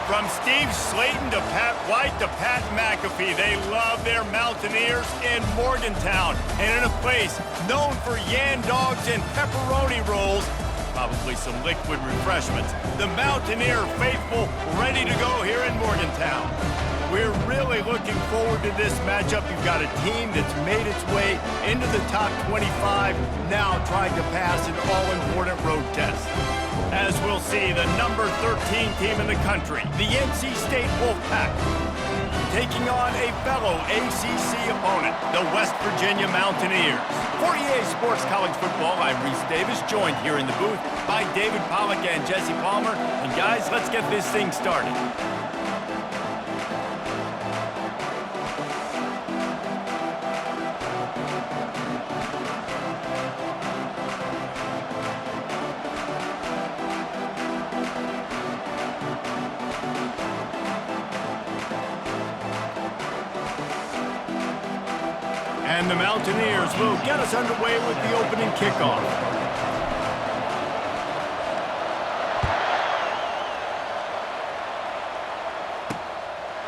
From Steve Slayton to Pat White to Pat McAfee, they love their Mountaineers in Morgantown. And in a place known for Yan Dogs and pepperoni rolls, probably some liquid refreshments, the Mountaineer faithful ready to go here in Morgantown. We're really looking forward to this matchup. You've got a team that's made its way into the top 25, now trying to pass an all-important road test. As we'll see, the number 13 team in the country, the NC State Wolfpack, taking on a fellow ACC opponent, the West Virginia Mountaineers. For EA Sports College Football, I'm Reese Davis, joined here in the booth by David Pollack and Jesse Palmer. And guys, let's get this thing started. And the Mountaineers will get us underway with the opening kickoff.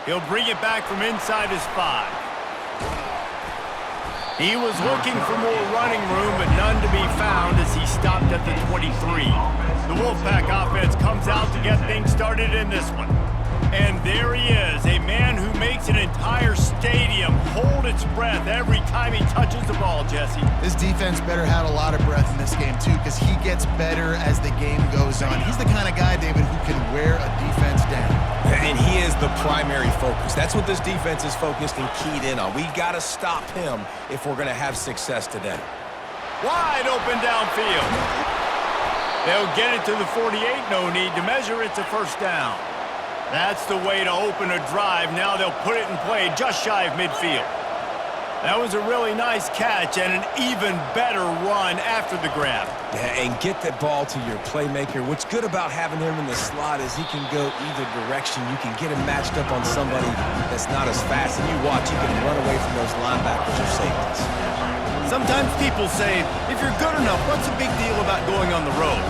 He'll bring it back from inside his 5. He was looking for more running room, but none to be found as he stopped at the 23. The Wolfpack offense comes out to get things started in this one. And there he is, a man who makes an entire stadium hold its breath every time he touches the ball, Jesse. This defense better have a lot of breath in this game, too, because he gets better as the game goes on. He's the kind of guy, David, who can wear a defense down. And he is the primary focus. That's what this defense is focused and keyed in on. We got to stop him if we're going to have success today. Wide open downfield. They'll get it to the 48, no need to measure. It's a first down. That's the way to open a drive. Now they'll put it in play just shy of midfield. That was a really nice catch and an even better run after the grab. Yeah, and get that ball to your playmaker. What's good about having him in the slot is he can go either direction. You can get him matched up on somebody that's not as fast. And you watch, he can run away from those linebackers or safeties. Sometimes people say, if you're good enough, what's the big deal about going on the road?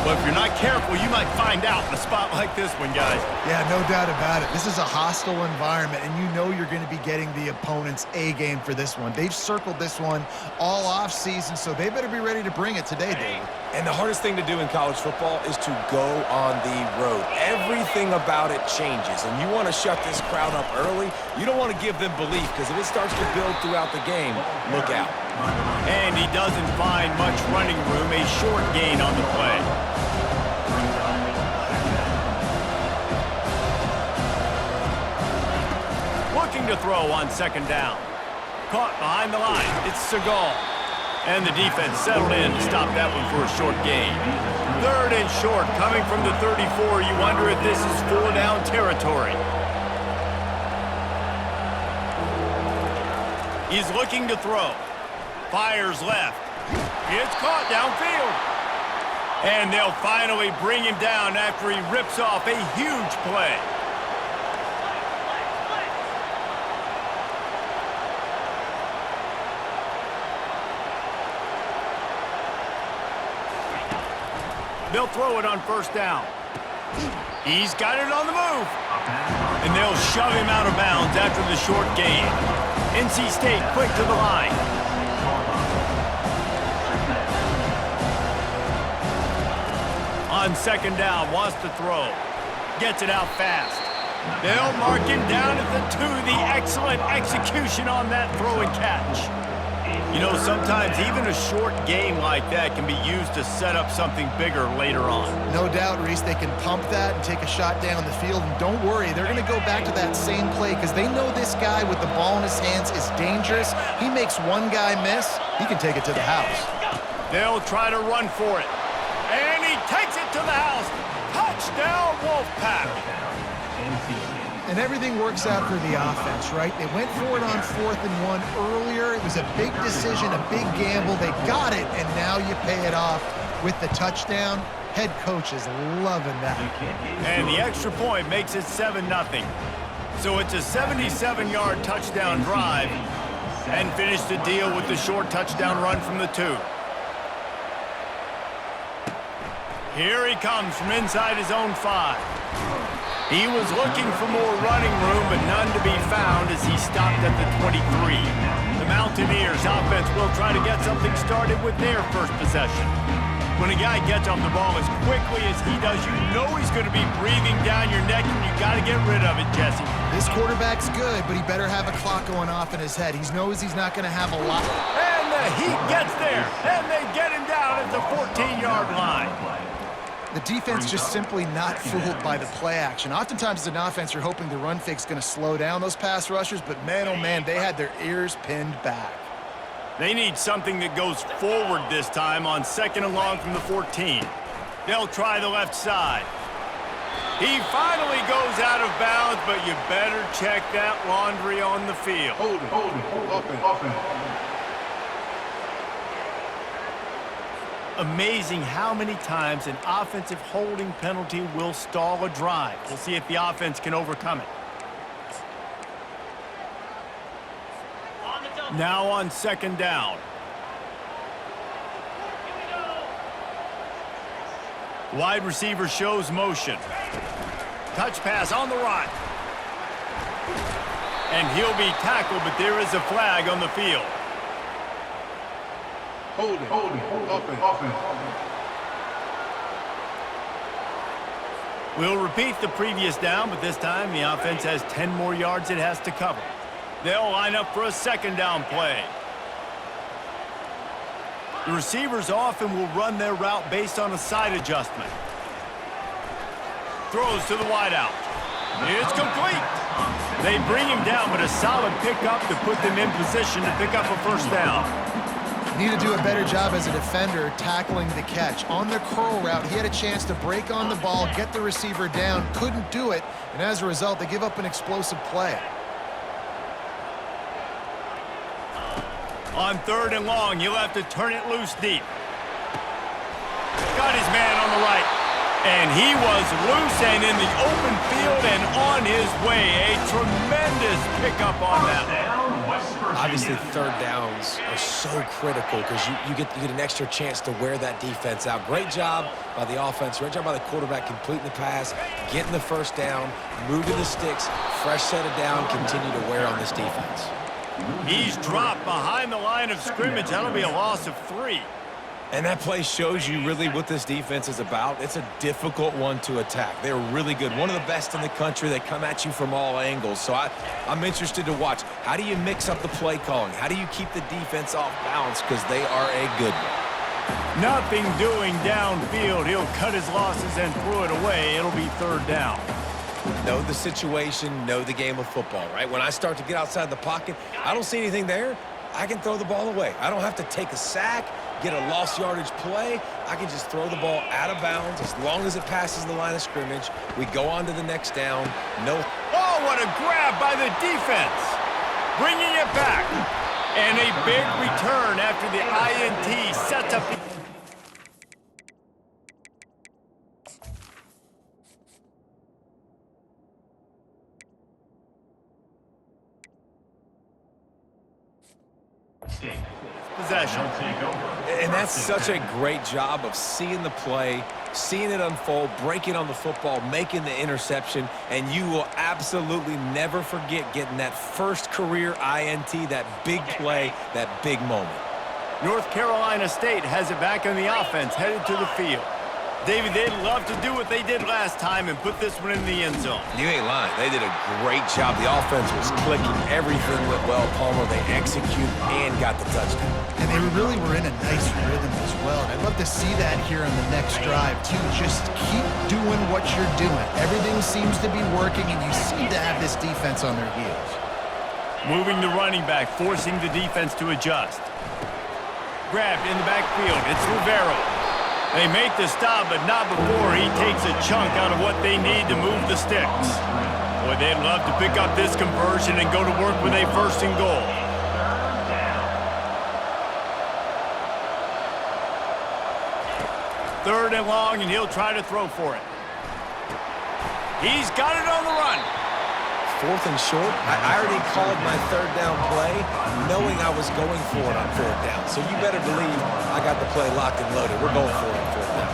But if you're not careful, you might find out in a spot like this one, guys. Yeah, no doubt about it. This is a hostile environment, and you know you're going to be getting the opponent's A-game for this one. They've circled this one all off-season, so they better be ready to bring it today, David. And the hardest thing to do in college football is to go on the road. Everything about it changes, and you want to shut this crowd up early. You don't want to give them belief, because if it starts to build throughout the game, look out. And he doesn't find much running room, a short gain on the play. Looking to throw on second down. Caught behind the line. It's Segal. And the defense settled in to stop that one for a short gain. Third and short coming from the 34. You wonder if this is 4-down territory. He's looking to throw. Fires left. It's caught downfield. And they'll finally bring him down after he rips off a huge play. They'll throw it on first down. He's got it on the move. And they'll shove him out of bounds after the short gain. NC State quick to the line. On second down, wants to throw. Gets it out fast. They'll mark him down at the 2. The excellent execution on that throw and catch. You know, sometimes even a short game like that can be used to set up something bigger later on. No doubt, Reese, they can pump that and take a shot down the field. And don't worry, they're going to go back to that same play because they know this guy with the ball in his hands is dangerous. He makes one guy miss, he can take it to the house. They'll try to run for it. And he takes it to the house. Touchdown, Wolfpack. And everything works out for the offense, right? They went for it on 4th and 1 earlier. It was a big decision, a big gamble. They got it, and now you pay it off with the touchdown. Head coach is loving that. And the extra point makes it 7-0. So it's a 77-yard touchdown drive and finish the deal with the short touchdown run from the 2. Here he comes from inside his own 5. He was looking for more running room, but none to be found as he stopped at the 23. The Mountaineers offense will try to get something started with their first possession. When a guy gets off the ball as quickly as he does, you know he's going to be breathing down your neck, and you got to get rid of it, Jesse. This quarterback's good, but he better have a clock going off in his head. He knows he's not going to have a lot. And the Heat gets there, and they get him down at the 14-yard line. The defense just simply not fooled by the play action. Oftentimes as an offense, you're hoping the run fake's going to slow down those pass rushers, but man, oh man, they had their ears pinned back. They need something that goes forward this time on 2nd and long from the 14. They'll try the left side. He finally goes out of bounds, but you better check that laundry on the field. Hold it, open. Amazing how many times an offensive holding penalty will stall a drive. We'll see if the offense can overcome it. Now on 2nd down. Wide receiver shows motion. Touch pass on the run. And he'll be tackled, but there is a flag on the field. Hold it, open. We'll repeat the previous down, but this time the offense has 10 more yards it has to cover. They'll line up for a 2nd down play. The receivers often will run their route based on a side adjustment. Throws to the wideout. It's complete. They bring him down, but a solid pickup to put them in position to pick up a 1st down. Need to do a better job as a defender tackling the catch. On the curl route, he had a chance to break on the ball, get the receiver down, couldn't do it, and as a result, they give up an explosive play. On 3rd and long, you'll have to turn it loose deep. Got his man on the right. And he was loose and in the open field and on his way. A tremendous pickup on that one. Obviously, 3rd downs are so critical because you get an extra chance to wear that defense out. Great job by the offense. Great job by the quarterback completing the pass, getting the 1st down, moving the sticks, fresh set of down, continue to wear on this defense. He's dropped behind the line of scrimmage. That'll be a loss of 3. And that play shows you really what this defense is about. It's a difficult one to attack. They're really good. One of the best in the country. They come at you from all angles. So I'm interested to watch. How do you mix up the play calling? How do you keep the defense off balance? Because they are a good one. Nothing doing downfield. He'll cut his losses and throw it away. It'll be 3rd down. Know the situation, know the game of football, right? When I start to get outside the pocket, I don't see anything there. I can throw the ball away. I don't have to take a sack, get a lost yardage play. I can just throw the ball out of bounds as long as it passes the line of scrimmage. We go on to the next down. No. Oh, what a grab by the defense. Bringing it back. And a big return after the INT sets up the... possession. And that's such a great job of seeing the play, seeing it unfold, breaking on the football, making the interception, and you will absolutely never forget getting that first career INT, that big play, that big moment. North Carolina State has it back on the offense, headed to the field. David, they'd love to do what they did last time and put this one in the end zone. You ain't lying. They did a great job. The offense was clicking. Everything went well. Palmer, they executed and got the touchdown. And they really were in a nice rhythm as well. And I'd love to see that here on the next drive, too. Just keep doing what you're doing. Everything seems to be working, and you seem to have this defense on their heels. Moving the running back, forcing the defense to adjust. Grabbed in the backfield. It's Rivero. They make the stop, but not before he takes a chunk out of what they need to move the sticks. Boy, they'd love to pick up this conversion and go to work with a 1st and goal. Third and long, and he'll try to throw for it. He's got it on the run. 4th and short. I already called my 3rd down play knowing I was going for it on 4th down. So you better believe I got the play locked and loaded. We're going for it on 4th down.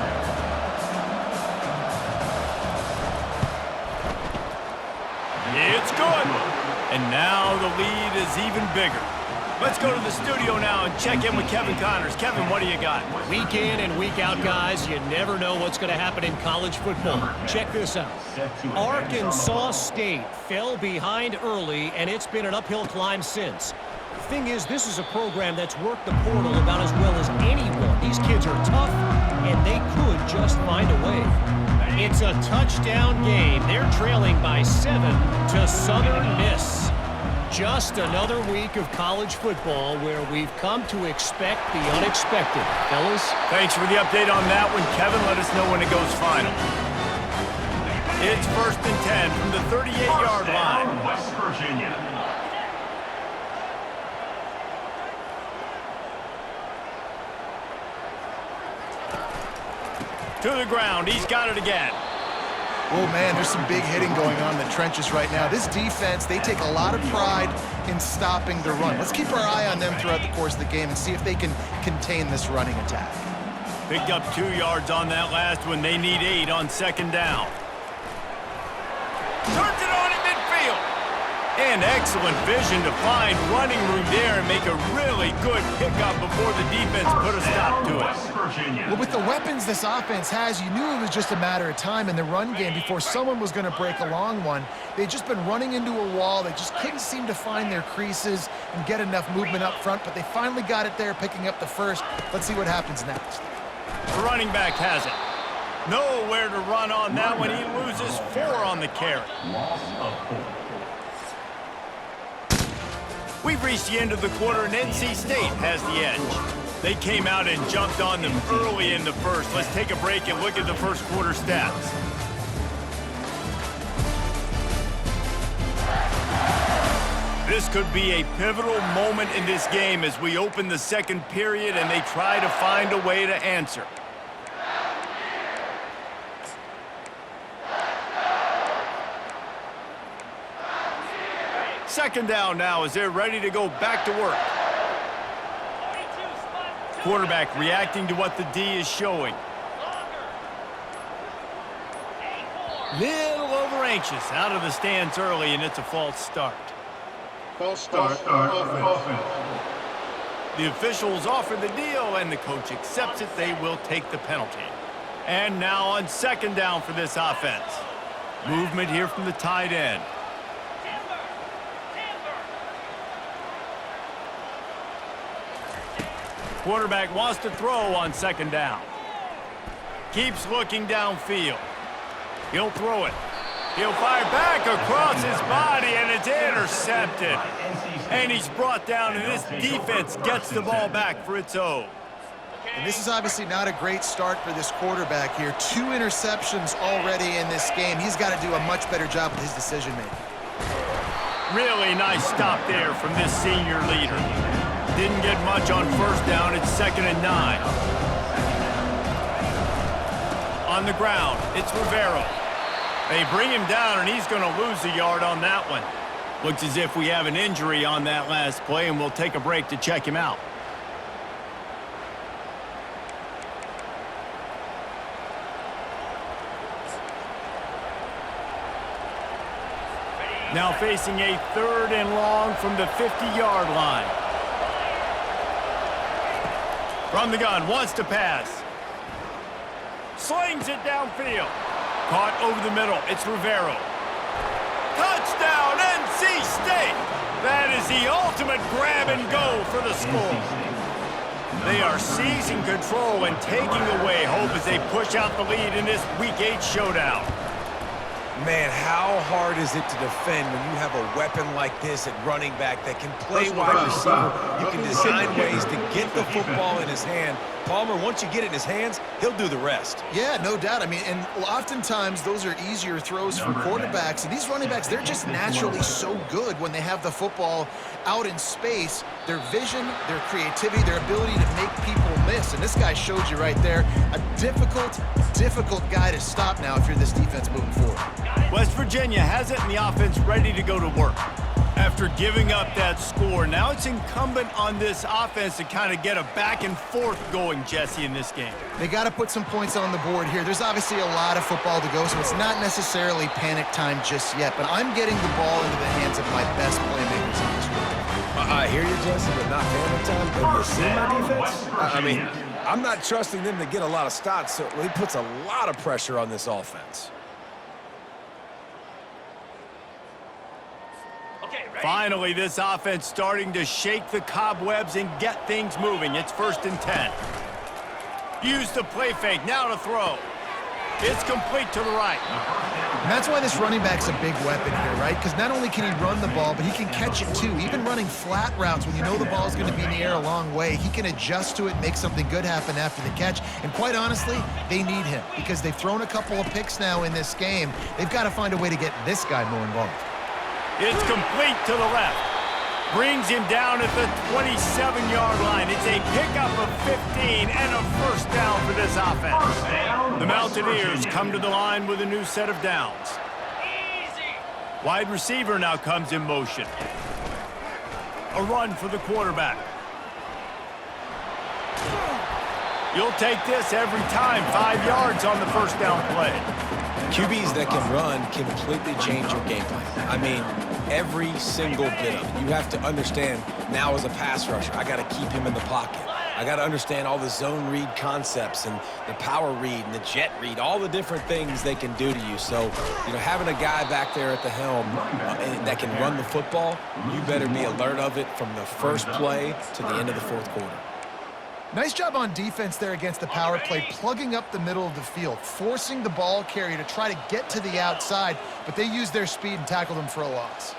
It's good. And now the lead is even bigger. Let's go to the studio now and check in with Kevin Connors. Kevin, what do you got? Week in and week out, guys, you never know what's going to happen in college football. Check this out. Arkansas State fell behind early, and it's been an uphill climb since. The thing is, this is a program that's worked the portal about as well as anyone. These kids are tough, and they could just find a way. It's a touchdown game. They're trailing by 7 to Southern Miss. Just another week of college football where we've come to expect the unexpected. Fellas? Thanks for the update on that one, Kevin. Let us know when it goes final. It's 1st and 10 from the 38-yard line. West Virginia. To the ground. He's got it again. Oh, man, there's some big hitting going on in the trenches right now. This defense, they take a lot of pride in stopping the run. Let's keep our eye on them throughout the course of the game and see if they can contain this running attack. Picked up 2 yards on that last one. They need 8 on 2nd down. Turns it on in midfield. And excellent vision to find running room there and make a really good pickup before the defense put a stop to it. Well, with the weapons this offense has, you knew it was just a matter of time in the run game before someone was going to break a long one. They'd just been running into a wall. They just couldn't seem to find their creases and get enough movement up front, but they finally got it there, picking up the first. Let's see what happens next. The running back has it. Nowhere to run on that one. He loses 4 on the carry. Loss of 4. We've reached the end of the quarter, and NC State has the edge. They came out and jumped on them early in the first. Let's take a break and look at the first quarter stats. This could be a pivotal moment in this game as we open the second period and they try to find a way to answer. Second down now as they're ready to go back to work. Quarterback reacting to what the D is showing. Little over anxious out of the stands early, and it's a false start. False start. Offense. The officials offer the deal, and the coach accepts it. They will take the penalty. And now on 2nd down for this offense. Movement here from the tight end. Quarterback wants to throw on 2nd down. Keeps looking downfield. He'll throw it. He'll fire back across his body, and it's intercepted. And he's brought down, and this defense gets the ball back for its own. And this is obviously not a great start for this quarterback here. 2 interceptions already in this game. He's got to do a much better job with his decision-making. Really nice stop there from this senior leader. Didn't get much on 1st down. It's 2nd and 9. On the ground, it's Rivero. They bring him down, and he's going to lose a yard on that one. Looks as if we have an injury on that last play, and we'll take a break to check him out. Now facing a 3rd and long from the 50-yard line. From the gun, wants to pass. Slings it downfield. Caught over the middle. It's Rivero. Touchdown, NC State! That is the ultimate grab and go for the score. They are seizing control and taking away hope as they push out the lead in this Week 8 showdown. Man, how hard is it to defend when you have a weapon like this at running back that can play wide receiver? You can design ways to get the football in his hand. Palmer, once you get it in his hands, he'll do the rest. Yeah, no doubt. I mean, and oftentimes those are easier throws for quarterbacks. And these running backs, they're just naturally so good when they have the football out in space. Their vision, their creativity, their ability to make people miss. And this guy showed you right there, a difficult guy to stop now if you're this defense moving forward. West Virginia has it and the offense ready to go to work. After giving up that score, now it's incumbent on this offense to kind of get a back and forth going, Jesse, in this game. They got to put some points on the board here. There's obviously a lot of football to go, so it's not necessarily panic time just yet, but I'm getting the ball into the hands of my best playmakers in this room. I hear you, Jesse, but not panic time. Have you seen my defense? I mean, I'm not trusting them to get a lot of stops, so it puts a lot of pressure on this offense. Finally, this offense starting to shake the cobwebs and get things moving. It's 1st and 10. Use the play fake, now to throw. It's complete to the right. And that's why this running back's a big weapon here, right? Because not only can he run the ball, but he can catch it too. Even running flat routes when you know the ball's going to be in the air a long way, he can adjust to it, make something good happen after the catch. And quite honestly, they need him because they've thrown a couple of picks now in this game. They've got to find a way to get this guy more involved. It's complete to the left. Brings him down at the 27-yard line. It's a pickup of 15 and a 1st down for this offense. The Mountaineers come to the line with a new set of downs. Wide receiver now comes in motion. A run for the quarterback. You'll take this every time. 5 yards on the 1st down play. QBs that can run completely change your game plan. I mean, every single bit of it. You have to understand now as a pass rusher, I got to keep him in the pocket. I got to understand all the zone read concepts and the power read and the jet read, all the different things they can do to you. So, you know, having a guy back there at the helm that can run the football, you better be alert of it from the first play to the end of the 4th quarter. Nice job on defense there against the power play, plugging up the middle of the field, forcing the ball carrier to try to get to the outside, but they used their speed and tackled him for a loss.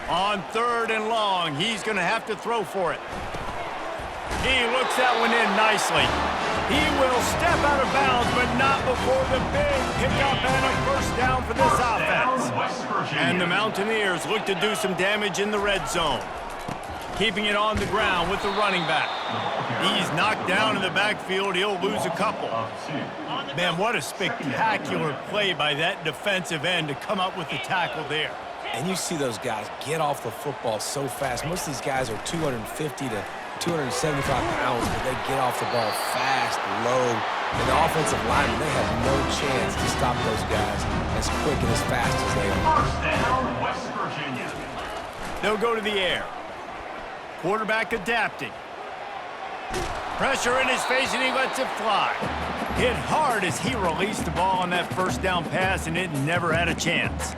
On 3rd and long, he's going to have to throw for it. He looks that one in nicely. He will step out of bounds, but not before the big pickup and a 1st down for this offense. And the Mountaineers look to do some damage in the red zone. Keeping it on the ground with the running back. He's knocked down in the backfield. He'll lose a couple. Man, what a spectacular play by that defensive end to come up with the tackle there. And you see those guys get off the football so fast. Most of these guys are 250 to 275 pounds, but they get off the ball fast, low. And the offensive linemen, they have no chance to stop those guys as quick and as fast as they are. 1st down, West Virginia. They'll go to the air. Quarterback adapting. Pressure in his face, and he lets it fly. Hit hard as he released the ball on that 1st down pass, and it never had a chance.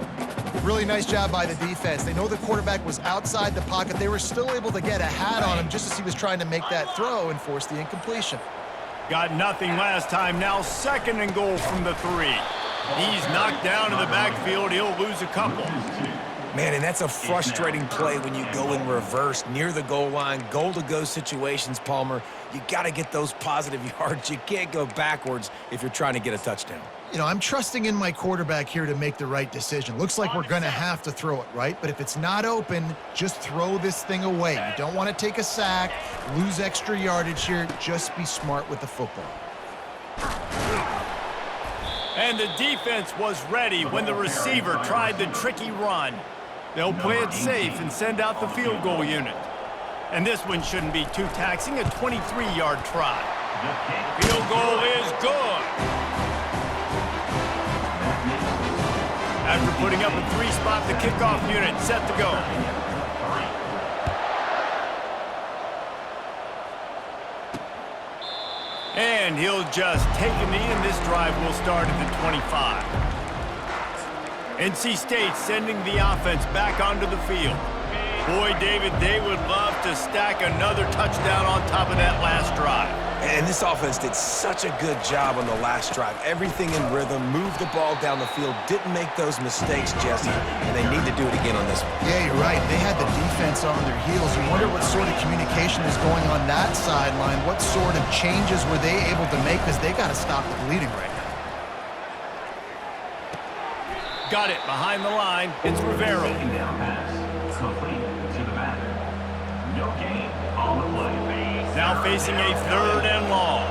Really nice job by the defense. They know the quarterback was outside the pocket. They were still able to get a hat on him just as he was trying to make that throw and force the incompletion. Got nothing last time. Now 2nd and goal from the 3. He's knocked down in the backfield. He'll lose a couple. Man, and that's a frustrating play when you go in reverse near the goal line, goal-to-go situations, Palmer. You got to get those positive yards. You can't go backwards if you're trying to get a touchdown. You know, I'm trusting in my quarterback here to make the right decision. Looks like we're going to have to throw it, right? But if it's not open, just throw this thing away. You don't want to take a sack, lose extra yardage here. Just be smart with the football. And the defense was ready when the receiver tried the tricky run. They'll play it safe and send out the field goal unit. And this one shouldn't be too taxing, a 23-yard try. Field goal is good. After putting up a 3-spot, the kickoff unit set to go. And he'll just take a knee, and this drive will start at the 25. NC State sending the offense back onto the field. Boy, David, they would love to stack another touchdown on top of that last drive. And this offense did such a good job on the last drive. Everything in rhythm, moved the ball down the field, didn't make those mistakes, Jesse, and they need to do it again on this one. Yeah, you're right. They had the defense on their heels. You wonder what sort of communication is going on that sideline. What sort of changes were they able to make, because they got to stop the bleeding right now. Got it behind the line. It's Rivero. Down pass, complete to the back. No gain on the play. Now facing a 3rd and long.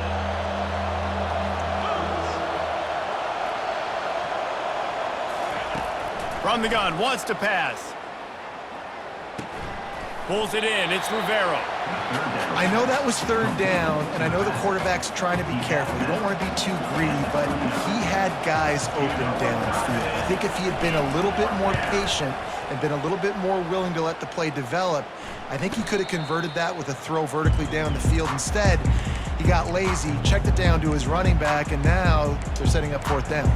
From the gun, wants to pass. Pulls it in, it's Rivera. I know that was third down, and I know the quarterback's trying to be careful. You don't want to be too greedy, but he had guys open downfield. I think if he had been a little bit more patient and been a little bit more willing to let the play develop, I think he could have converted that with a throw vertically down the field. Instead, he got lazy, checked it down to his running back, and now they're setting up fourth down.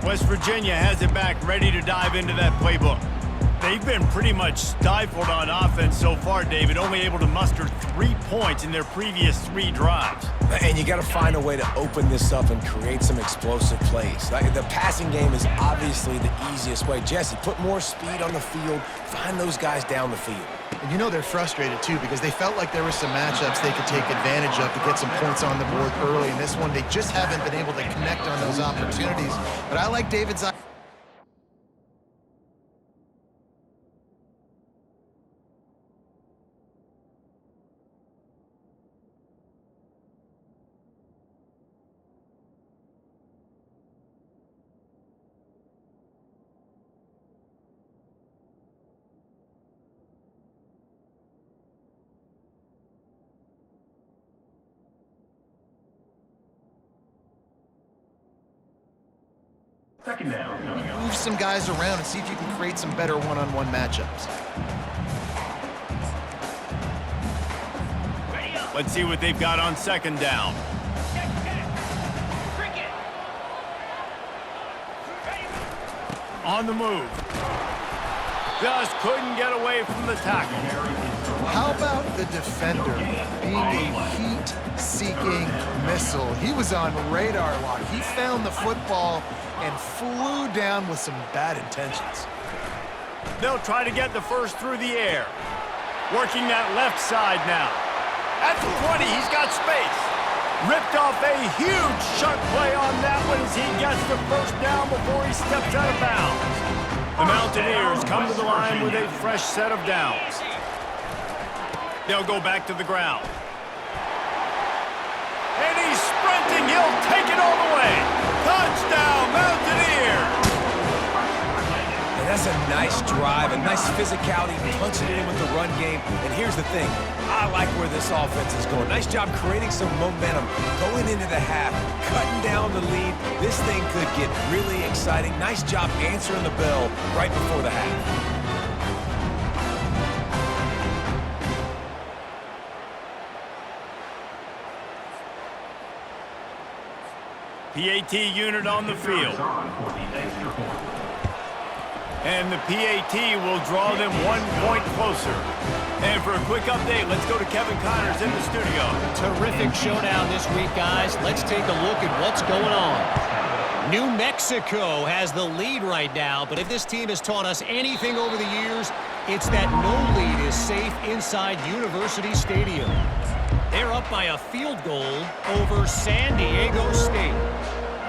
West Virginia has it back, ready to dive into that playbook. They've been pretty much stifled on offense so far, David, only able to muster 3 points in their previous 3 drives. And you got to find a way to open this up and create some explosive plays. Like, the passing game is obviously the easiest way. Jesse, put more speed on the field, find those guys down the field. And you know they're frustrated, too, because they felt like there were some matchups they could take advantage of to get some points on the board early. In this one, they just haven't been able to connect on those opportunities. But I like David's... Second down coming up. Move some guys around and see if you can create some better one-on-one matchups. Let's see what they've got on second down. On the move. Just couldn't get away from the tackle. How about the defender being a heat-seeking missile? He was on radar lock. He found the football and flew down with some bad intentions. They'll try to get the first through the air. Working that left side now. At the 20, he's got space. Ripped off a huge chunk play on that one as he gets the first down before he steps out of bounds. The Mountaineers come to the line with a fresh set of downs. They'll go back to the ground. And he's sprinting. He'll take it all the way. Touchdown, Mountaineers! And that's a nice drive, a nice physicality, punching it in with the run game. And here's the thing, I like where this offense is going. Nice job creating some momentum, going into the half, cutting down the lead. This thing could get really exciting. Nice job answering the bell right before the half. PAT unit on the field. And the PAT will draw them 1 point closer. And for a quick update, let's go to Kevin Connors in the studio. Terrific showdown this week, guys. Let's take a look at what's going on. New Mexico has the lead right now, but if this team has taught us anything over the years, it's that no lead is safe inside University Stadium. They're up by a field goal over San Diego State.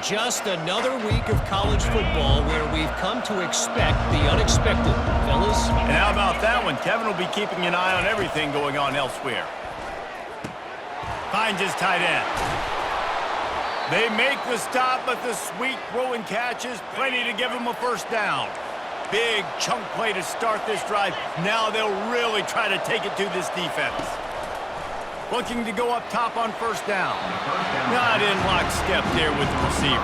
Just another week of college football where we've come to expect the unexpected, fellas. And how about that one? Kevin will be keeping an eye on everything going on elsewhere. Finds his tight end. They make the stop, but the sweet throw and catch is plenty to give him a first down. Big chunk play to start this drive. Now they'll really try to take it to this defense. Looking to go up top on first down. Not in lockstep there with the receiver.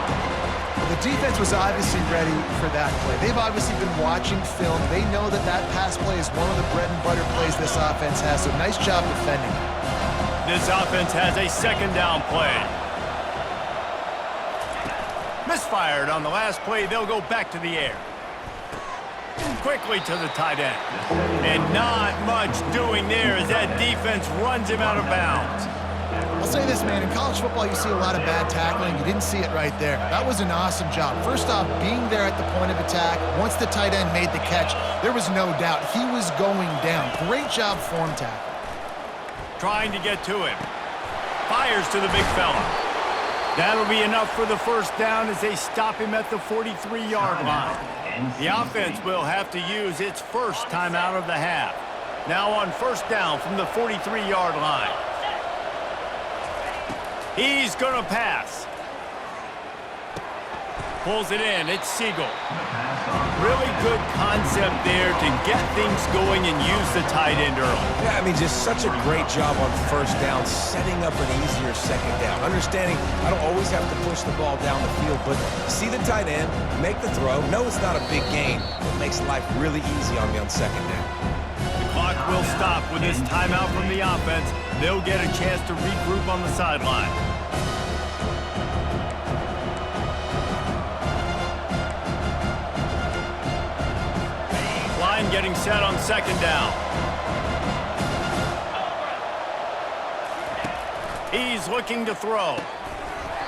The defense was obviously ready for that play. They've obviously been watching film. They know that that pass play is one of the bread and butter plays this offense has, so nice job defending. This offense has a second down play. Misfired on the last play. They'll go back to the air. Quickly to the tight end. And not much doing there as that defense runs him out of bounds. I'll say this, man. In college football, you see a lot of bad tackling. You didn't see it right there. That was an awesome job. First off, being there at the point of attack. Once the tight end made the catch, there was no doubt he was going down. Great job form tackle. Trying to get to him. Fires to the big fella. That'll be enough for the first down as they stop him at the 43-yard line. The offense will have to use its first timeout of the half. Now on first down from the 43-yard line. He's going to pass. Pulls it in. It's Siegel. Really good concept there to get things going and use the tight end early. Yeah, I mean, just such a great job on first down, setting up an easier second down. Understanding I don't always have to push the ball down the field, but see the tight end, make the throw. No, it's not a big gain. It makes life really easy on me on second down. The clock will stop with this timeout from the offense. They'll get a chance to regroup on the sideline. Getting set on second down. He's looking to throw.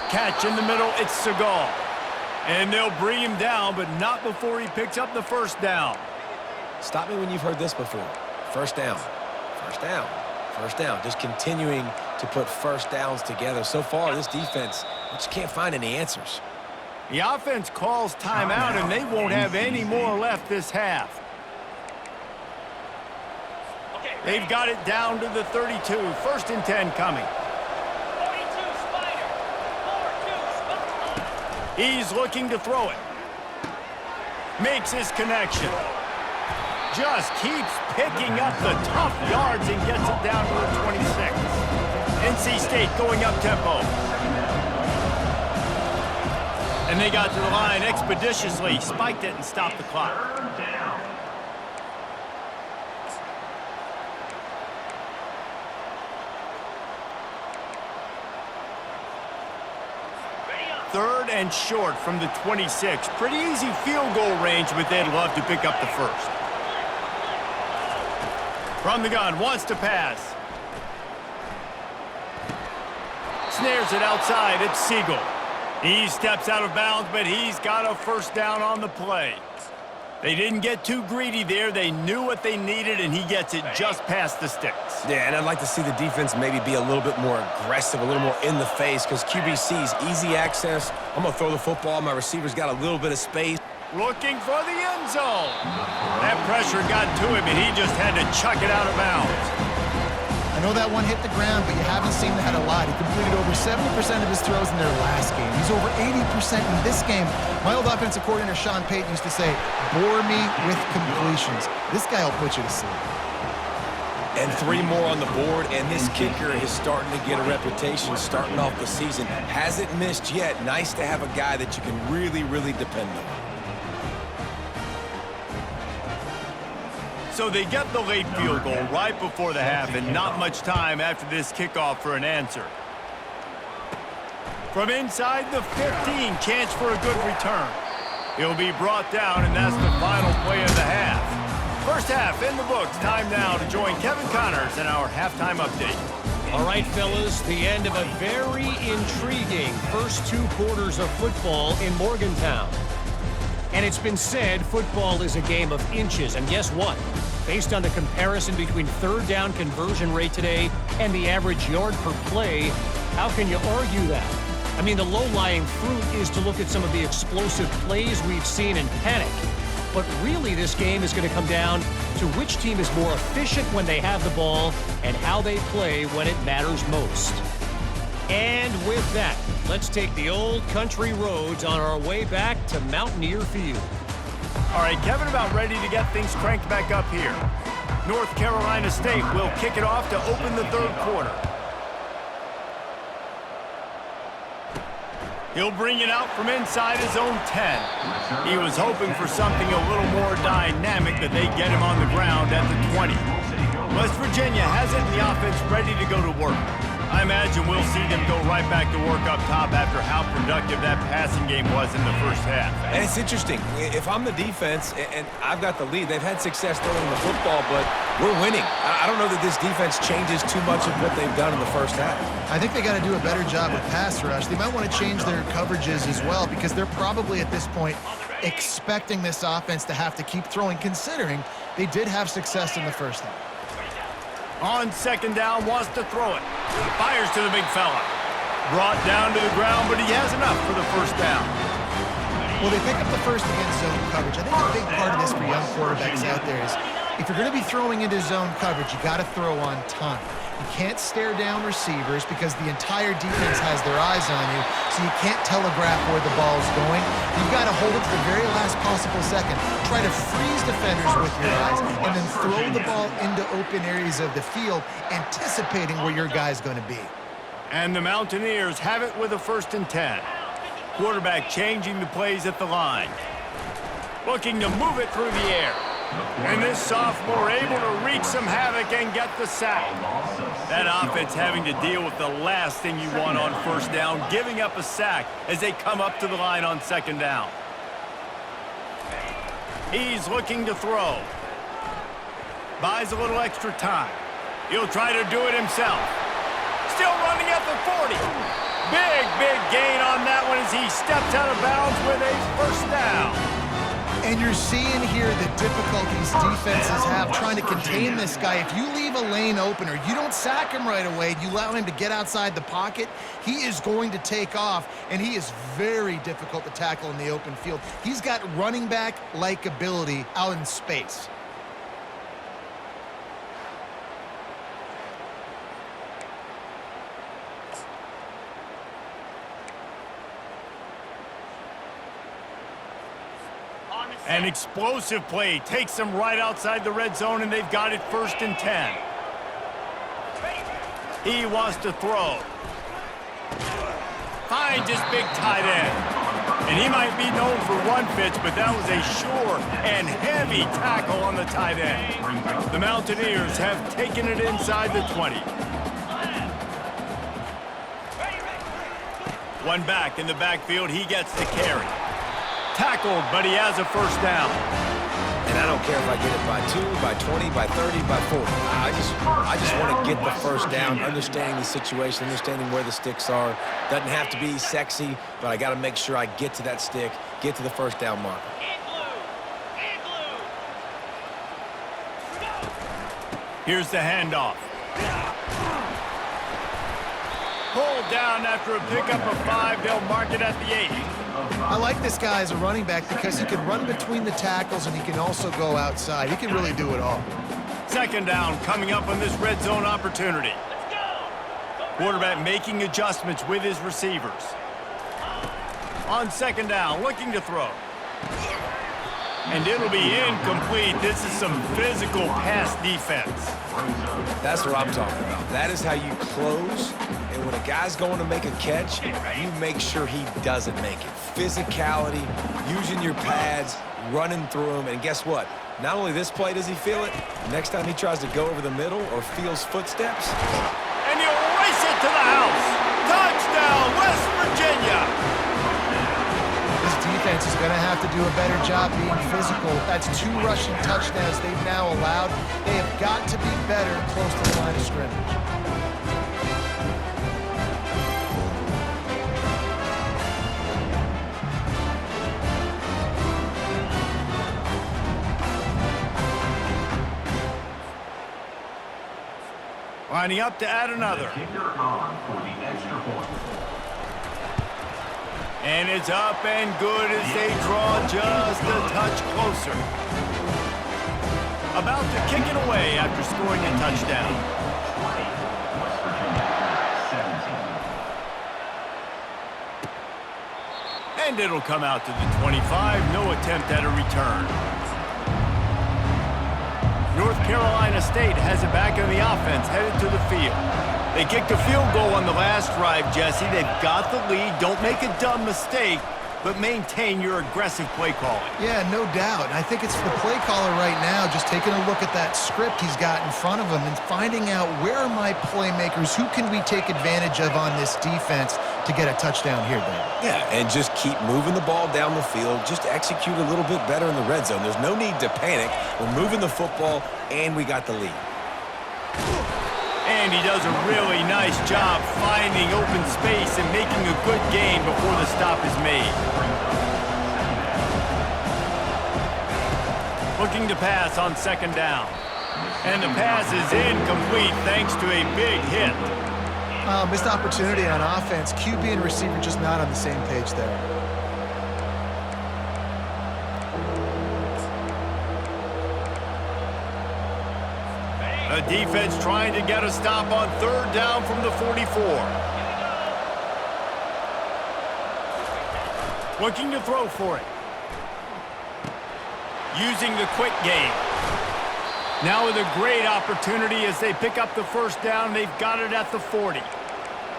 Catch in the middle, it's Segal. And they'll bring him down, but not before he picks up the first down. Stop me when you've heard this before. First down, first down, first down. Just continuing to put first downs together. So far, this defense just can't find any answers. The offense calls timeout, and they won't have any more left this half. They've got it down to the 32. First and 10 coming. 42 Spider. 4-2 Spider. He's looking to throw it. Makes his connection. Just keeps picking up the tough yards and gets it down to the 26. NC State going up tempo. And they got to the line expeditiously. Spiked it and stopped the clock. Third and short from the 26. Pretty easy field goal range, but they'd love to pick up the first. From the gun, wants to pass. Snares it outside, it's Siegel. He steps out of bounds, but he's got a first down on the play. They didn't get too greedy there. They knew what they needed, and he gets it just past the sticks. Yeah, and I'd like to see the defense maybe be a little bit more aggressive, a little more in the face, because QBC's easy access. I'm going to throw the football. My receiver's got a little bit of space. Looking for the end zone. That pressure got to him, and he just had to chuck it out of bounds. I know that one hit the ground, but you haven't seen that a lot. He completed over 70% of his throws in their last game. He's over 80% in this game. My old offensive coordinator, Sean Payton, used to say, bore me with completions. This guy will put you to sleep. And 3 more on the board, and this kicker is starting to get a reputation starting off the season. Hasn't missed yet. Nice to have a guy that you can really, really depend on. So they get the late field goal right before the half, and not much time after this kickoff for an answer. From inside the 15, chance for a good return. He'll be brought down, and that's the final play of the half. First half in the books. Time now to join Kevin Connors in our halftime update. All right, fellas, the end of a very intriguing first 2 quarters of football in Morgantown. And it's been said football is a game of inches, and guess what? Based on the comparison between third down conversion rate today and the average yard per play, how can you argue that? I mean, the low-lying fruit is to look at some of the explosive plays we've seen and panic. But really, this game is going to come down to which team is more efficient when they have the ball and how they play when it matters most. And with that, let's take the old country roads on our way back to Mountaineer Field. All right, Kevin, about ready to get things cranked back up here. North Carolina State will kick it off to open the third quarter. He'll bring it out from inside his own 10. He was hoping for something a little more dynamic, but they get him on the ground at the 20. West Virginia has it, and the offense ready to go to work. I imagine we'll see them go right back to work up top after how productive that passing game was in the first half. And it's interesting. If I'm the defense and I've got the lead, they've had success throwing the football, but we're winning. I don't know that this defense changes too much of what they've done in the first half. I think they got to do a better job with pass rush. They might want to change their coverages as well, because they're probably at this point expecting this offense to have to keep throwing, considering they did have success in the first half. On second down, wants to throw it. Fires to the big fella. Brought down to the ground, but he has enough for the first down. Well, they pick up the first against zone coverage. I think a big part of this for young quarterbacks out there is if you're going to be throwing into zone coverage, you got to throw on time. You can't stare down receivers because the entire defense has their eyes on you, so you can't telegraph where the ball's going. You've got to hold it to the very last possible second. Try to freeze defenders with your eyes and then throw the ball into open areas of the field, anticipating where your guy's going to be. And the Mountaineers have it with a 1st and 10. Quarterback changing the plays at the line. Looking to move it through the air. And this sophomore able to wreak some havoc and get the sack. That offense having to deal with the last thing you want on 1st down, giving up a sack as they come up to the line on 2nd down. He's looking to throw. Buys a little extra time. He'll try to do it himself. Still running at the 40. Big gain on that one as he steps out of bounds with a 1st down. And you're seeing here the difficulties defenses have trying to contain this guy. If you leave a lane open or you don't sack him right away, you allow him to get outside the pocket, he is going to take off, and he is very difficult to tackle in the open field. He's got running back-like ability out in space. An explosive play takes them right outside the red zone, and they've got it 1st and 10. He wants to throw. Finds his big tight end. And he might be known for run fits, but that was a sure and heavy tackle on the tight end. The Mountaineers have taken it inside the 20. One back in the backfield, he gets the carry. Tackled, but he has a 1st down. And I don't care if I get it by 2, by 20, by 30, by 40. I just want to get the 1st down, understanding the situation, understanding where the sticks are. Doesn't have to be sexy, but I got to make sure I get to that stick, get to the 1st down marker. Here's the handoff. Pulled down after a pickup of 5. They'll mark it at the 80. I like this guy as a running back because he can run between the tackles and he can also go outside. He can really do it all. 2nd down coming up on this red zone opportunity. Quarterback making adjustments with his receivers. On 2nd down, looking to throw. And it'll be incomplete. This is some physical pass defense. That's what I'm talking about. That is how you close. And when a guy's going to make a catch, you make sure he doesn't make it. Physicality, using your pads, running through them. And guess what? Not only this play does he feel it, next time he tries to go over the middle or feels footsteps. And he'll race it to the house. Touchdown, West Virginia. This defense is going to have to do a better job being physical. That's 2 rushing touchdowns they've now allowed. They have got to be better close to the line of scrimmage. Lining up to add another. And it's up and good as they draw just a touch closer. About to kick it away after scoring a touchdown. And it'll come out to the 25. No attempt at a return. North Carolina State has it back on the offense, headed to the field. They kicked a field goal on the last drive, Jesse. They've got the lead. Don't make a dumb mistake, but maintain your aggressive play calling. Yeah, no doubt. I think it's the play caller right now just taking a look at that script he's got in front of him and finding out where are my playmakers, who can we take advantage of on this defense to get a touchdown here, David. Yeah, and just keep moving the ball down the field. Just execute a little bit better in the red zone. There's no need to panic. We're moving the football, and we got the lead. And he does a really nice job finding open space and making a good gain before the stop is made. Looking to pass on 2nd down. And the pass is incomplete thanks to a big hit. Missed opportunity on offense. QB and receiver just not on the same page there. The defense trying to get a stop on third down from the 44. Looking to throw for it. Using the quick game. Now with a great opportunity as they pick up the first down. They've got it at the 40.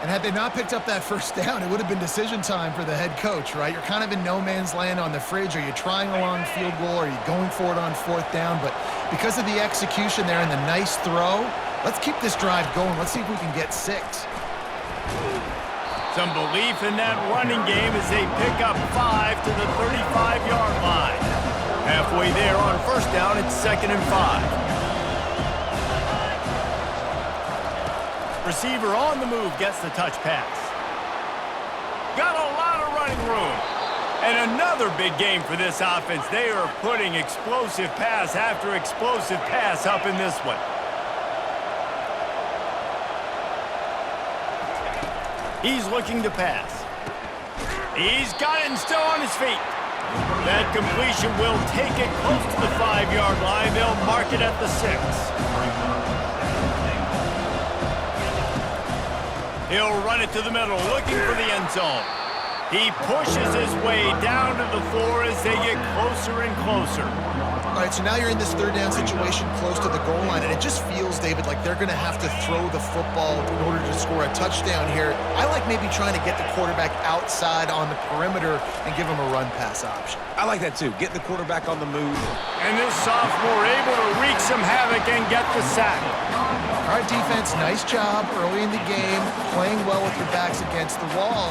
And had they not picked up that first down, it would have been decision time for the head coach, right? You're kind of in no man's land on the fridge. Are you trying a long field goal? Are you going for it on fourth down? But because of the execution there and the nice throw, let's keep this drive going. Let's see if we can get 6. Some belief in that running game as they pick up 5 to the 35-yard line. Halfway there on first down, it's 2nd and 5. Receiver on the move gets the touch pass. Got a lot of running room. And another big game for this offense. They are putting explosive pass after explosive pass up in this one. He's looking to pass. He's got it and still on his feet. That completion will take it close to the 5-yard line. They'll mark it at the 6. He'll run it to the middle, looking for the end zone. He pushes his way down to the floor as they get closer and closer. All right, so now you're in this third down situation close to the goal line, and it just feels, David, like they're going to have to throw the football in order to score a touchdown here. I like maybe trying to get the quarterback outside on the perimeter and give him a run-pass option. I like that, too. Get the quarterback on the move. And this sophomore able to wreak some havoc and get the sack. All right, defense, nice job early in the game, playing well with your backs against the wall.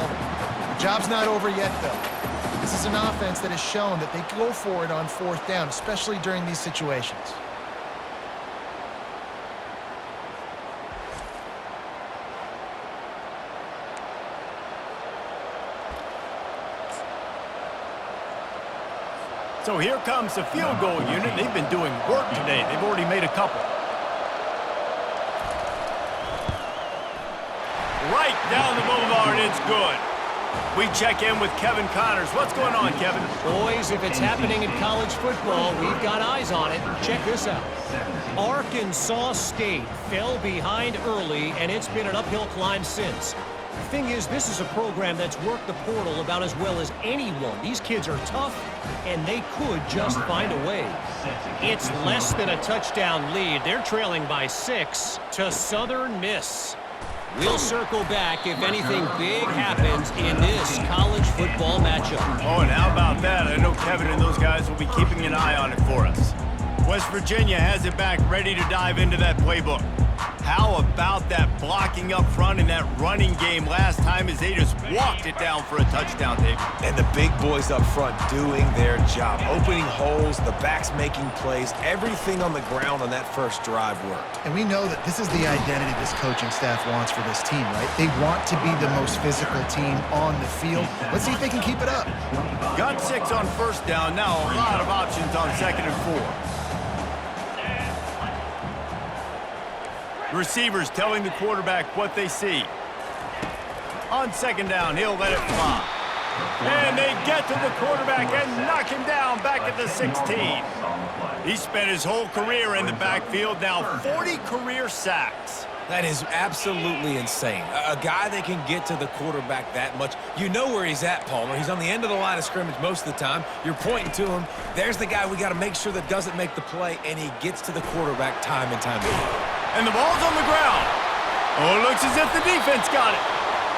The job's not over yet, though. This is an offense that has shown that they go for it on fourth down, especially during these situations. So here comes the field goal unit. They've been doing work today. They've already made a couple. Right down the boulevard, it's good. We check in with Kevin Connors. What's going on, Kevin? Boys, if it's happening in college football, we've got eyes on it. Check this out. Arkansas State fell behind early, and it's been an uphill climb since. The thing is, this is a program that's worked the portal about as well as anyone. These kids are tough, and they could just find a way. It's less than a touchdown lead. They're trailing by 6 to Southern Miss. We'll circle back if anything big happens in this college football matchup. Oh, and how about that? I know Kevin and those guys will be keeping an eye on it for us. West Virginia has it back, ready to dive into that playbook. How about that blocking up front in that running game last time as they just walked it down for a touchdown, Dave? And the big boys up front doing their job, opening holes, the backs making plays, everything on the ground on that first drive worked. And we know that this is the identity this coaching staff wants for this team, right? They want to be the most physical team on the field. Let's see if they can keep it up. Got 6 on first down. Now a lot of options on 2nd and 4. Receivers telling the quarterback what they see. On 2nd down, he'll let it fly. And they get to the quarterback and knock him down back at the 16. He spent his whole career in the backfield, now 40 career sacks. That is absolutely insane. A guy that can get to the quarterback that much. You know where he's at, Palmer. He's on the end of the line of scrimmage most of the time. You're pointing to him. There's the guy we got to make sure that doesn't make the play, and he gets to the quarterback time and time again. And the ball's on the ground. Oh, it looks as if the defense got it.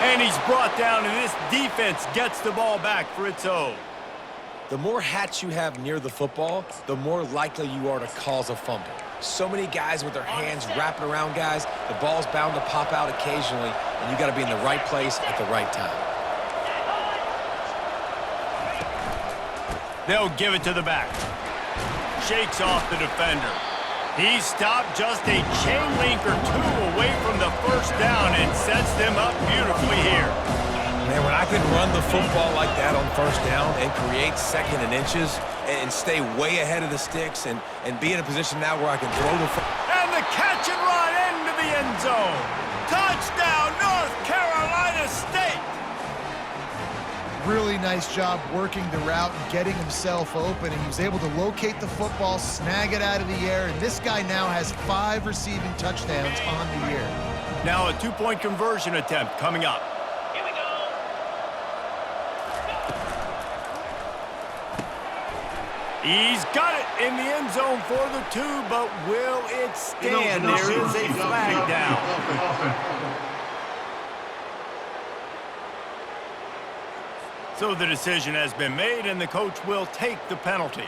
And he's brought down, and this defense gets the ball back for its own. The more hats you have near the football, the more likely you are to cause a fumble. So many guys with their hands wrapping around guys, the ball's bound to pop out occasionally, and you got to be in the right place at the right time. They'll give it to the back. Shakes off the defender. He stopped just a chain link or two away from the first down and sets them up beautifully here. Man, when I can run the football like that on first down and create 2nd and inches and stay way ahead of the sticks and be in a position now where I can throw the football. And the catch and run into the end zone. Touchdown, North Carolina State. really nice job working the route and getting himself open, and he was able to locate the football, snag it out of the air, and this guy now has 5 receiving touchdowns on the year. Now a 2-point conversion attempt coming up. Here we go. He's got it in the end zone for the 2, but will it stand? There is a flag down. So the decision has been made, and the coach will take the penalty.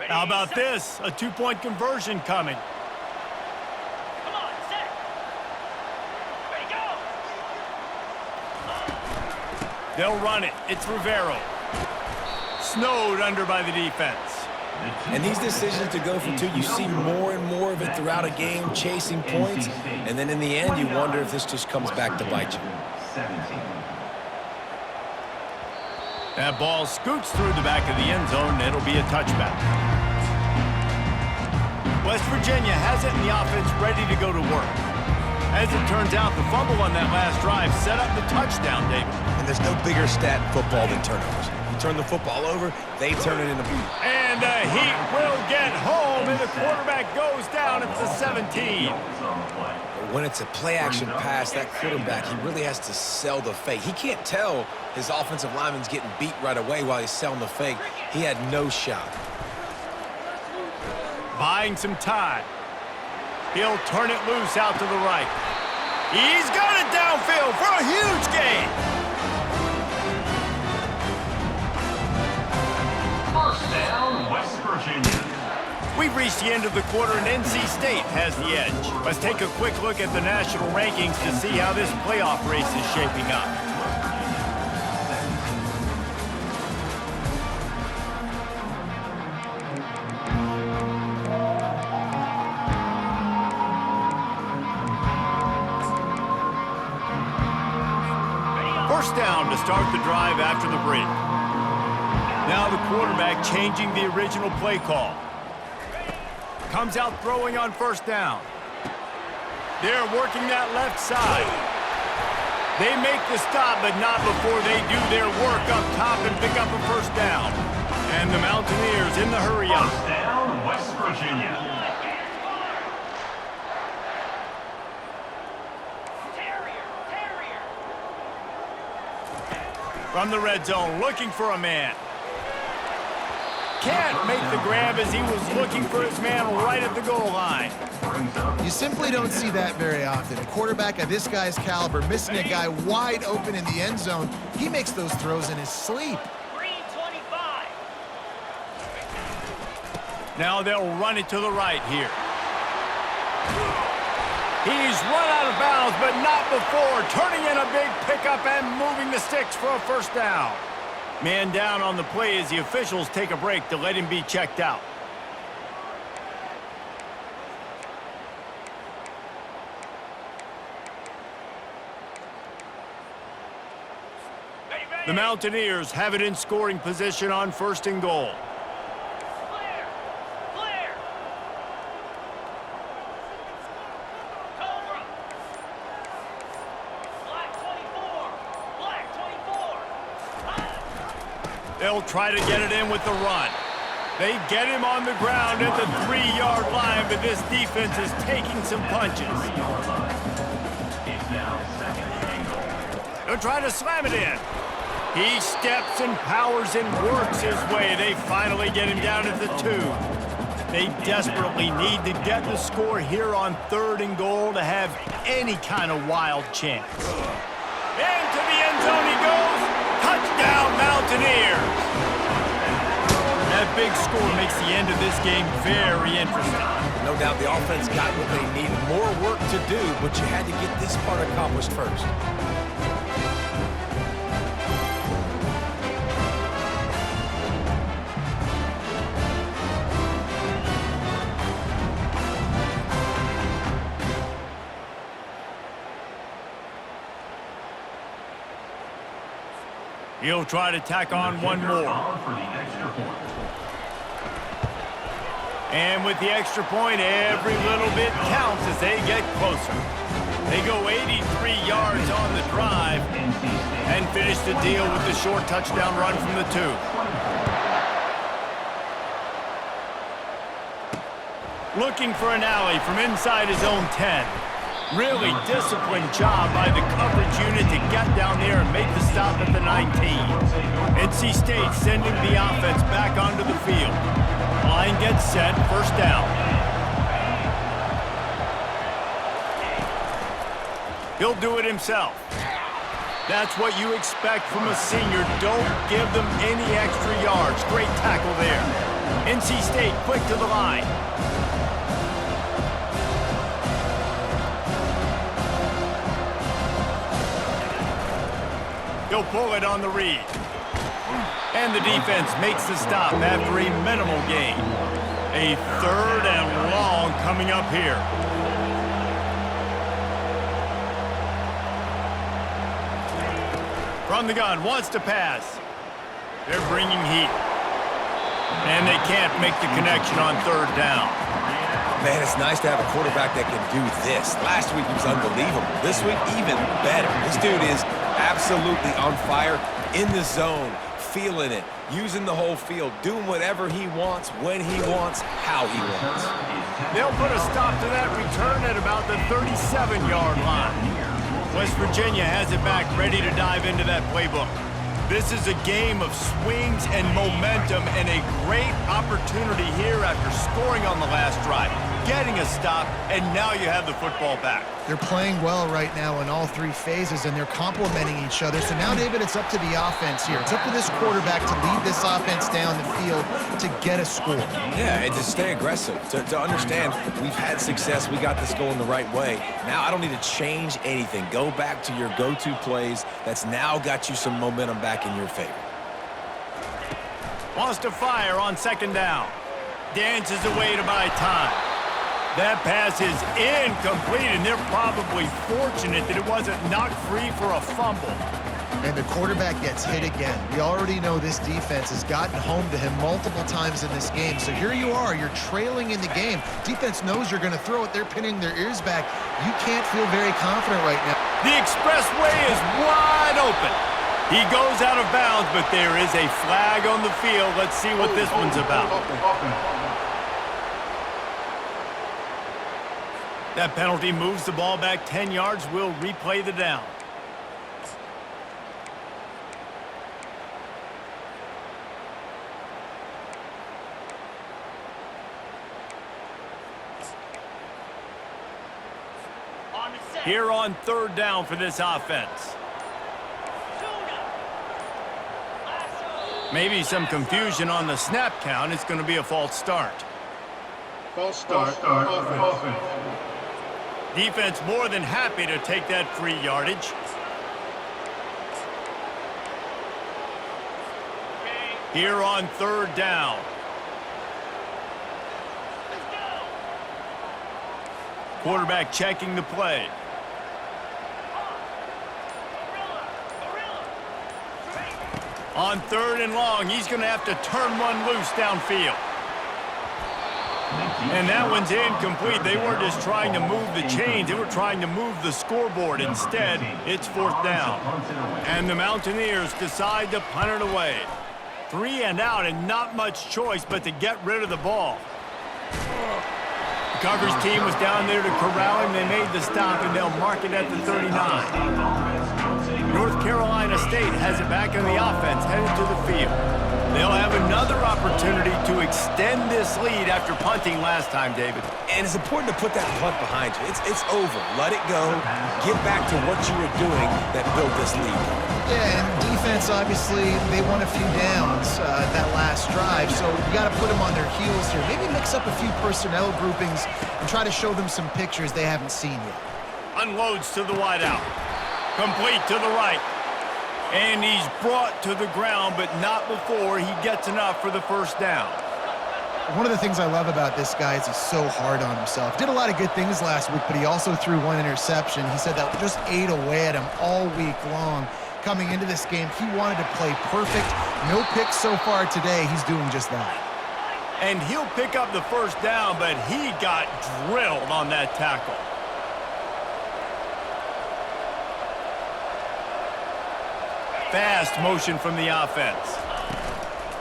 How about this? A 2-point conversion coming. Come on, set. Ready, go. They'll run it. It's Rivero. Snowed under by the defense. And these decisions to go for 2, you see more and more of it throughout a game, chasing points. And then in the end, you wonder if this just comes back to bite you. 17. That ball scoots through the back of the end zone, and it'll be a touchback. West Virginia has it, and the offense ready to go to work. As it turns out, the fumble on that last drive set up the touchdown, David. And there's no bigger stat in football than turnovers. You turn the football over, they turn it into beat. And the Heat will get home, and the quarterback goes down at the 17. But when it's a play-action pass, that quarterback, he really has to sell the fake. He can't tell his offensive lineman's getting beat right away while he's selling the fake. He had no shot. Buying some time. He'll turn it loose out to the right. He's got it downfield for a huge gain. First down, West Virginia. We've reached the end of the quarter, and NC State has the edge. Let's take a quick look at the national rankings to see how this playoff race is shaping up. First down to start the drive after the break. Now the quarterback changing the original play call. Comes out throwing on first down. They're working that left side. They make the stop, but not before they do their work up top and pick up a first down. And the Mountaineers in the hurry up. First down, West Virginia. From the red zone, looking for a man. Can't make the grab as he was looking for his man right at the goal line. You simply don't see that very often. A quarterback of this guy's caliber missing a guy wide open in the end zone. He makes those throws in his sleep. Green 25. Now they'll run it to the right here. He's run out of bounds, but not before turning in a big pickup and moving the sticks for a first down. Man down on the play as the officials take a break to let him be checked out. The Mountaineers have it in scoring position on first and goal. Clear. Clear. Cobra. Black 24. Black 24. They'll try to get it in with the run. They get him on the ground at the 3-yard line, but this defense is taking some punches. It's now second and goal. They'll try to slam it in. He steps and powers and works his way. They finally get him down at the 2. They desperately need to get the score here on third and goal to have any kind of wild chance. Into the end zone he goes. Touchdown, Mountaineers. That big score makes the end of this game very interesting. No doubt the offense got what they needed. More work to do, but you had to get this part accomplished first. He'll try to tack on one more. For the extra point. And with the extra point, every little bit counts as they get closer. They go 83 yards on the drive and finish the deal with the short touchdown run from the 2. Looking for an alley from inside his own 10. Really disciplined job by the coverage unit to get down there and make the stop at the 19. NC State sending the offense back onto the field. Line gets set, first down. He'll do it himself. That's what you expect from a senior. Don't give them any extra yards. Great tackle there. NC State quick to the line. He'll pull it on the read. And the defense makes the stop after a minimal gain. A 3rd and long coming up here. From the gun, wants to pass. They're bringing heat. And they can't make the connection on 3rd down. Man, it's nice to have a quarterback that can do this. Last week he was unbelievable. This week, even better. This dude is absolutely on fire, in the zone, feeling it, using the whole field, doing whatever he wants, when he wants, how he wants. They'll put a stop to that return at about the 37-yard line. West Virginia has it back, ready to dive into that playbook. This is a game of swings and momentum and a great opportunity here after scoring on the last drive, getting a stop, and now you have the football back. They're playing well right now in all 3 phases, and they're complementing each other. So now, David, it's up to the offense here. It's up to this quarterback to lead this offense down the field to get a score. Yeah, and to stay aggressive, to understand we've had success, we got this going the right way. Now I don't need to change anything. Go back to your go-to plays. That's now got you some momentum back in your favor. Wants to fire on 2nd down. Dances away to buy time. That pass is incomplete, and they're probably fortunate that it wasn't knocked free for a fumble. And the quarterback gets hit again. We already know this defense has gotten home to him multiple times in this game. So here you are, you're trailing in the game. Defense knows you're going to throw it. They're pinning their ears back. You can't feel very confident right now. The expressway is wide open. He goes out of bounds, but there is a flag on the field. Let's see what this one's about. That penalty moves the ball back 10 yards. We'll replay the down. Here on 3rd down for this offense. Maybe some confusion on the snap count. It's going to be a false start. False start. Offense. Defense more than happy to take that free yardage. Here on 3rd down. Quarterback checking the play. On 3rd and long, he's going to have to turn one loose downfield. And that one's incomplete. They weren't just trying to move the chains. They were trying to move the scoreboard. Instead, it's 4th down. And the Mountaineers decide to punt it away. 3 and out, and not much choice but to get rid of the ball. The coverage team was down there to corral him. They made the stop, and they'll mark it at the 39. North Carolina State has it back on the offense, headed to the field. They'll have another opportunity to extend this lead after punting last time, David. And it's important to put that punt behind you. It's over. Let it go. Get back to what you were doing that built this lead. Yeah, and defense, obviously, they won a few downs that last drive, so you got to put them on their heels here. Maybe mix up a few personnel groupings and try to show them some pictures they haven't seen yet. Unloads to the wideout. Complete to the right. And he's brought to the ground, but not before he gets enough for the 1st down. One of the things I love about this guy is he's so hard on himself. Did a lot of good things last week, but he also threw 1 interception. He said that just ate away at him all week long. coming into this game. He wanted to play perfect. No picks so far today. He's doing just that. And he'll pick up the first down, but he got drilled on that tackle. Fast motion from the offense.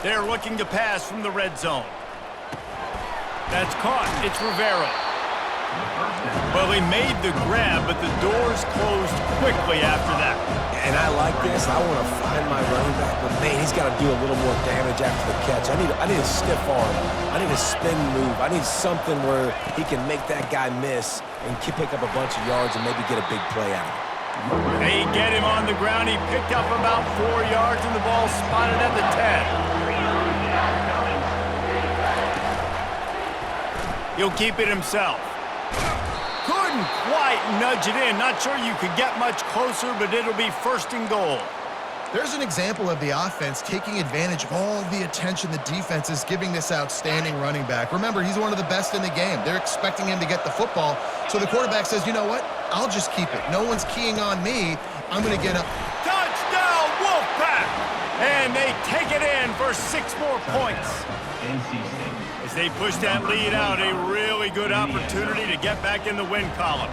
They're looking to pass from the red zone. That's caught. It's Rivera. Well, he made the grab, but the doors closed quickly after that. And I like this. I want to find my running back, but man, he's got to do a little more damage after the catch. I need a stiff arm. I need a spin move. I need something where he can make that guy miss and pick up a bunch of yards and maybe get a big play out of it. They get him on the ground. He picked up about 4 yards, and the ball spotted at the 10. He'll keep it himself. Couldn't quite nudge it in. Not sure you could get much closer, but it'll be 1st and goal. There's an example of the offense taking advantage of all the attention the defense is giving this outstanding running back. Remember, he's one of the best in the game. They're expecting him to get the football. So the quarterback says, you know what? I'll just keep it. No one's keying on me. I'm going to get up. Touchdown, Wolfpack! And they take it in for 6 more points. As they push that lead out, a really good opportunity to get back in the win column.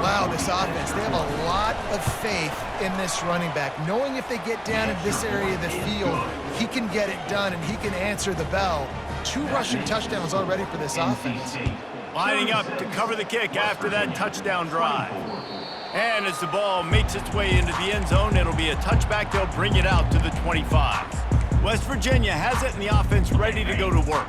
Wow, this offense, they have a lot of faith in this running back. Knowing if they get down in this area of the field, he can get it done and he can answer the bell. 2 rushing touchdowns already for this offense. Lining up to cover the kick after that touchdown drive. And as the ball makes its way into the end zone, it'll be a touchback. They'll bring it out to the 25. West Virginia has it and the offense ready to go to work.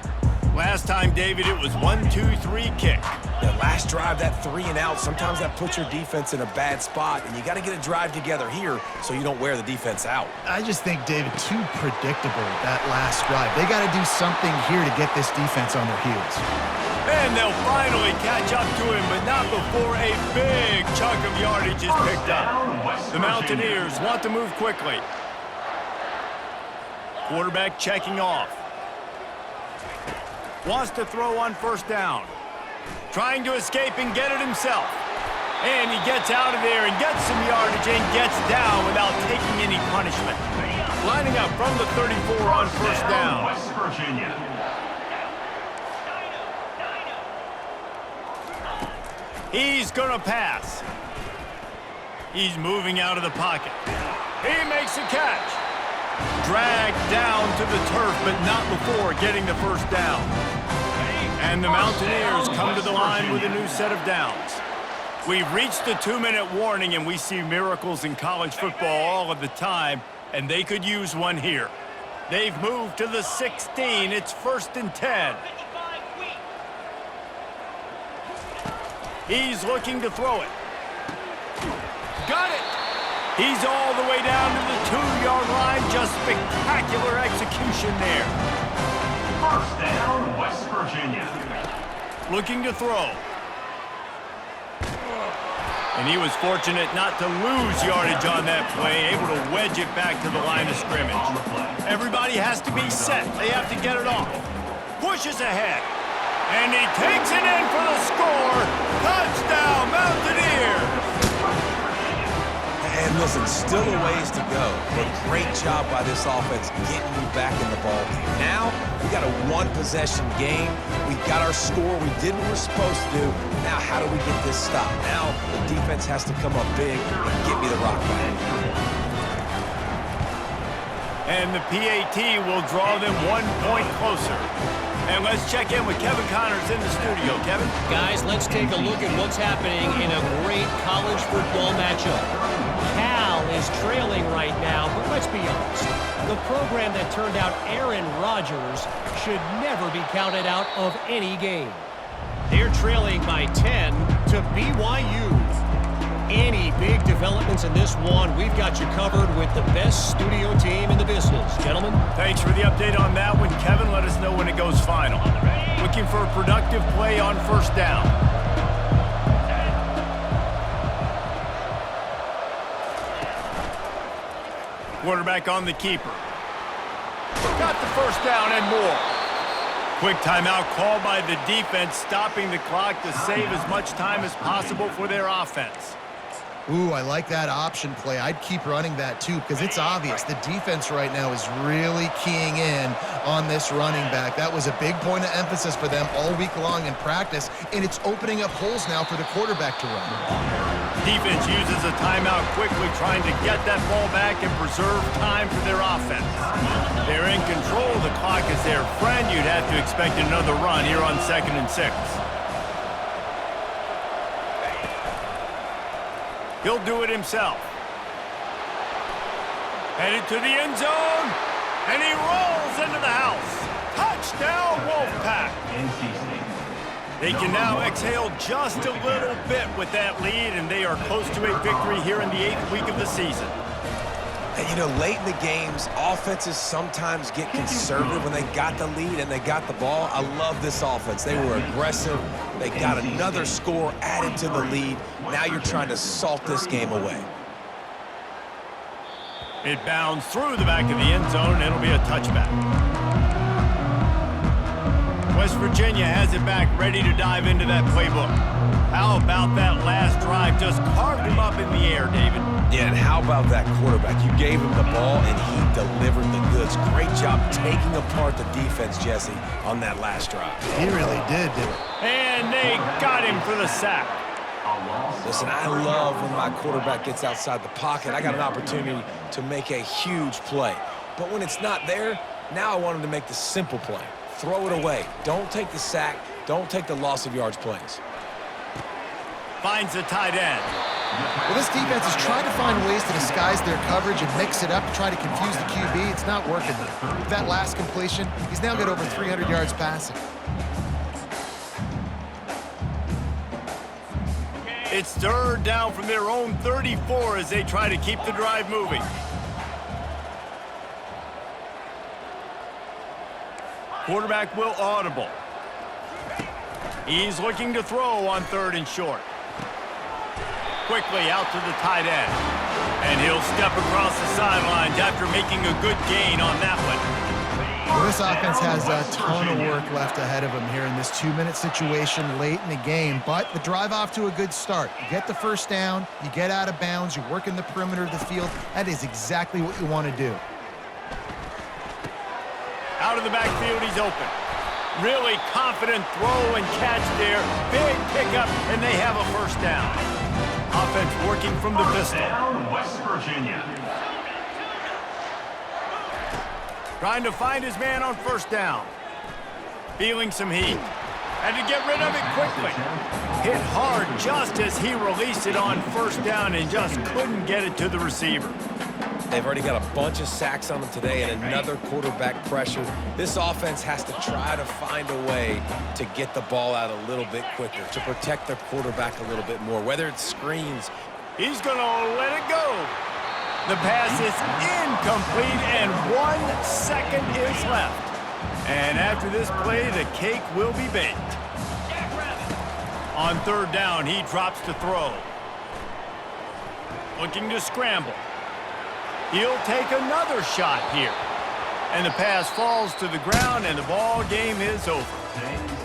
Last time, David, it was 1-2-3 kick. That last drive, that 3 and out, sometimes that puts your defense in a bad spot, and you got to get a drive together here so you don't wear the defense out. I just think, David, too predictable, that last drive. They got to do something here to get this defense on their heels. And they'll finally catch up to him, but not before a big chunk of yardage is picked up. The Mountaineers want to move quickly. Quarterback checking off. Wants to throw on 1st down. Trying to escape and get it himself. And he gets out of there and gets some yardage and gets down without taking any punishment. Lining up from the 34 on 1st down. West Virginia. He's going to pass. He's moving out of the pocket. He makes a catch. Dragged down to the turf, but not before getting the 1st down. And the Mountaineers come to the line with a new set of downs. We've reached the 2-minute warning, and we see miracles in college football all of the time, and they could use one here. They've moved to the 16. It's 1st and 10. He's looking to throw it. Got it! He's all the way down to the 2-yard line. Just spectacular execution there. 1st down, West Virginia. Looking to throw. And he was fortunate not to lose yardage on that play, able to wedge it back to the line of scrimmage. Everybody has to be set. They have to get it off. Pushes ahead. And he takes it in for the score. Touchdown, Mountaineers! And listen, still a ways to go, but great job by this offense getting you back in the ball game. Now, we got a 1-possession game. We got our score. We did what we're supposed to do. Now, how do we get this stopped? Now, the defense has to come up big and get me the rock back. And the PAT will draw them 1 point closer. And let's check in with Kevin Connors in the studio. Kevin? Guys, let's take a look at what's happening in a great college football matchup. Cal is trailing right now, but let's be honest. The program that turned out Aaron Rodgers should never be counted out of any game. They're trailing by 10 to BYU. Any big developments in this one, we've got you covered with the best studio team in the business. Gentlemen? Thanks for the update on that one, Kevin. Let us know when it goes final. Looking for a productive play on 1st down. Quarterback on the keeper. Got the 1st down and more. Quick timeout called by the defense, stopping the clock to save as much time as possible for their offense. Ooh, I like that option play. I'd keep running that too because it's obvious the defense right now is really keying in on this running back. That was a big point of emphasis for them all week long in practice, and it's opening up holes now for the quarterback to run. Defense uses a timeout quickly, trying to get that ball back and preserve time for their offense. They're in control of the clock as their friend. You'd have to expect another run here on 2nd and 6. He'll do it himself. Headed to the end zone, and he rolls into the house. Touchdown, Wolfpack. They can now exhale just a little bit with that lead, and they are close to a victory here in the 8th week of the season. And, you know, late in the games, offenses sometimes get conservative when they got the lead and they got the ball. I love this offense. They were aggressive. They got another score added to the lead. Now you're trying to salt this game away. It bounds through the back of the end zone, and it'll be a touchback. West Virginia has it back, ready to dive into that playbook. How about that last drive? Just carved him up in the air, David. Yeah, and how about that quarterback? You gave him the ball, and he delivered the goods. Great job taking apart the defense, Jesse, on that last drive. He really did, didn't he? And they got him for the sack. Listen, I love when my quarterback gets outside the pocket. I got an opportunity to make a huge play. But when it's not there, now I want him to make the simple play. Throw it away. Don't take the sack. Don't take the loss of yards plays. Finds the tight end. Well, this defense is trying to find ways to disguise their coverage and mix it up to try to confuse the QB. It's not working. With that last completion, he's now got over 300 yards passing. It's 3rd down from their own 34 as they try to keep the drive moving. Quarterback will audible. He's looking to throw on 3rd and short. Quickly out to the tight end. And he'll step across the sidelines after making a good gain on that one. Well, this offense has a ton of work left ahead of them here in this 2-minute situation late in the game, but the drive off to a good start. You get the first down, you get out of bounds, you work in the perimeter of the field. That is exactly what you want to do. Out of the backfield, he's open. Really confident throw and catch there. Big pickup, and they have a first down. Offense working from the pistol. Down, West Virginia. Trying to find his man on first down. Feeling some heat. Had to get rid of it quickly. Hit hard just as he released it on first down and just couldn't get it to the receiver. They've already got a bunch of sacks on them today and another quarterback pressure. This offense has to try to find a way to get the ball out a little bit quicker, to protect their quarterback a little bit more, whether it's screens. He's going to let it go. The pass is incomplete, and 1 second is left. And after this play, the cake will be baked. On 3rd down, he drops to throw. Looking to scramble. He'll take another shot here. And the pass falls to the ground, and the ball game is over.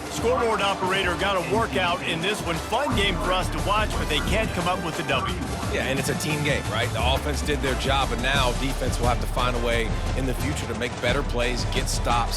Scoreboard operator got a workout in this one. Fun game for us to watch, but they can't come up with a W. Yeah, and it's a team game, right? The offense did their job, and now defense will have to find a way in the future to make better plays, get stops.